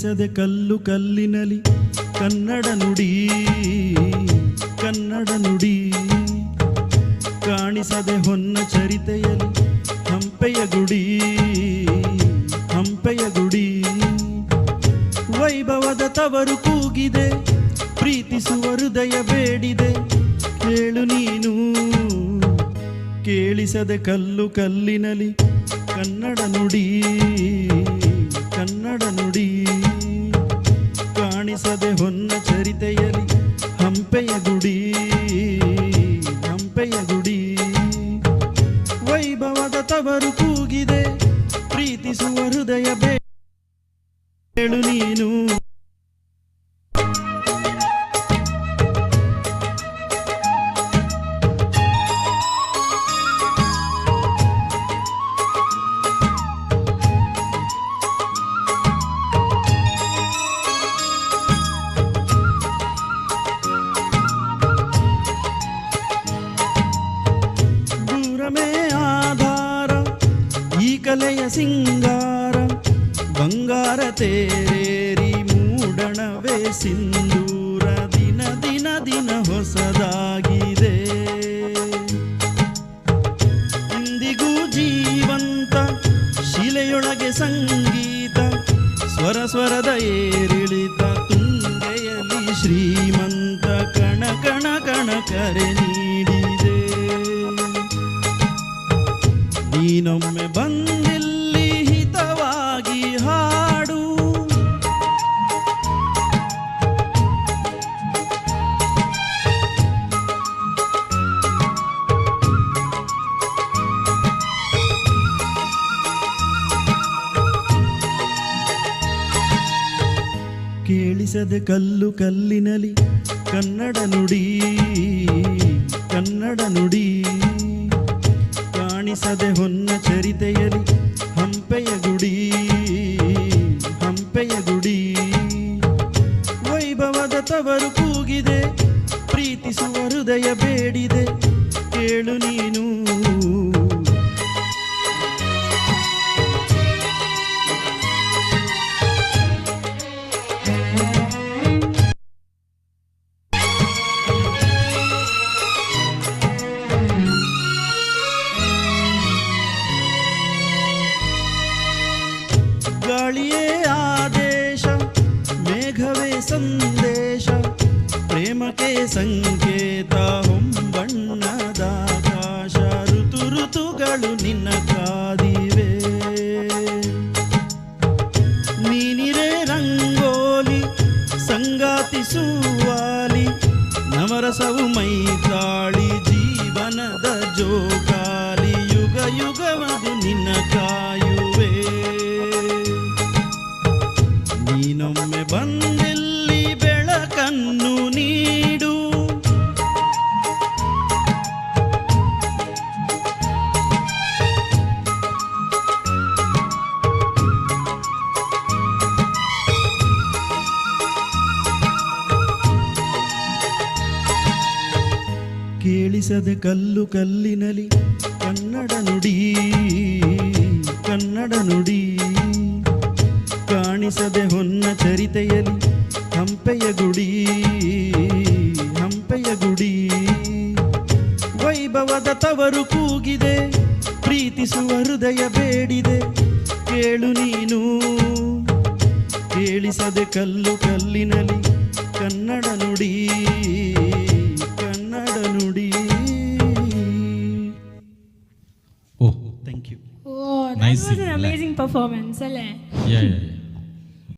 ಕೇಳಿಸದೆ ಕಲ್ಲು ಕಲ್ಲಿನಲಿ ಕನ್ನಡ ನುಡಿ ಕನ್ನಡ ನುಡಿ ಕಾಣಿಸದೆ ಹೊನ್ನ ಚರಿತೆಯಲಿ ಹಂಪೆಯ ಗುಡಿ ಹಂಪೆಯ ಗುಡಿ ವೈಭವದ ತವರು ಕೂಗಿದೆ ಪ್ರೀತಿಸುವ ಹೃದಯ ಬೇಡಿದೆ ಕೇಳು ನೀನು ಕೇಳಿಸದೆ ಕಲ್ಲು ಕಲ್ಲಿನಲಿ ಕನ್ನಡ ನುಡಿ ಕನ್ನಡ ನುಡಿ ಕಾಣಿಸದೆ ಹೊನ್ನ ಚರಿತೆಯಲಿ ಹಂಪೆಯ ಗುಡಿ ಹಂಪೆಯ ಗುಡಿ ವೈಭವದ ತವರು ಕೂಗಿದೆ ಪ್ರೀತಿಸುವ ಹೃದಯ ಬೇಳು ನೀನು ಆಧಾರ ಈ ಕಲೆಯ ಸಿಂಗಾರ ಬಂಗಾರ ತೇರೇರಿ ಮೂಡಣವೇ ಸಿಂಧೂರ ದಿನ ದಿನ ದಿನ ಹೊಸದಾಗಿದೆ ಇಂದಿಗೂ ಜೀವಂತ ಶಿಲೆಯೊಳಗೆ ಸಂಗೀತ ಸ್ವರ ಸ್ವರದ ಏರಿಳಿತ ತುಂಗೆಯಲ್ಲಿ ಶ್ರೀಮಂತ ಕಣ ಕಣ ಕಣ ಕರೆ ನೀಡಿದೆ ನೀನೊಮ್ಮೆ ಬಂದಿಲ್ಲಿ ಹಿತವಾಗಿ ಹಾಡು ಕೇಳಿಸದೆ ಕಲ್ಲು ಕಲ್ಲಿನಲಿ ಕನ್ನಡ ನುಡಿ ಕನ್ನಡ ನುಡಿ ಕಾಣಿಸದೆ ಹೊನ್ನ ಚರಿತೆಯಲಿ ಹಂಪೆಯ ಗುಡಿ ಹಂಪೆಯ ಗುಡಿ ವೈಭವದ ತವರು ಕೂಗಿದೆ ಪ್ರೀತಿಸುವ ಹೃದಯ ಬೇಡಿದೆ ಕೇಳು ನೀನು ಗಾಳಿಯೇ ಆದೇಶ ಮೇಘವೇ ಸಂದೇಶ ಪ್ರೇಮಕ್ಕೆ ಸಂಕೇತ ಹೊಂಬಣ್ಣದ ಆಕಾಶ ಋತು ಋತುಗಳು ನಿನ್ನ ಕಾದಿವೆ ನೀನಿರೇ ರಂಗೋಲಿ ಸಂಗಾತಿ ಸುವಾಲಿ ನವರಸವು ಮೈತಾಳಿ ಜೀವನದ ಜೋಕಾಲಿ ಯುಗ ಯುಗವದು ನಿನ್ನ ಕಾಯುವೆ ನೀನೊಮ್ಮೆ ಬಂದಿಲ್ಲಿ ಬೆಳಕನ್ನು ನೀಡು ಕೇಳಿಸದೆ ಕಲ್ಲು ಕಲ್ಲಿನಲಿ ಕನ್ನಡ ನುಡಿ ಕನ್ನಡ ನುಡಿ ಕಾಣಿಸದೆ ಹೊನ್ನ ಚರಿತೆಯಲಿ ಹಂಪೆಯ ಗುಡಿ ಹಂಪೆಯ ಗುಡಿ ವೈಭವದ ತವರು ಕೂಗಿದೆ ಪ್ರೀತಿಸುವ ಹೃದಯ ಬೇಡಿದೆ ಕೇಳು ನೀನು ಕೇಳಿಸದೆ ಕಲ್ಲು ಕಲ್ಲಿನಲಿ ಕನ್ನಡ ನುಡಿ ಕನ್ನಡ ನುಡಿ Oh, Thank you. Oh, that was an amazing performance, alle. Yeah.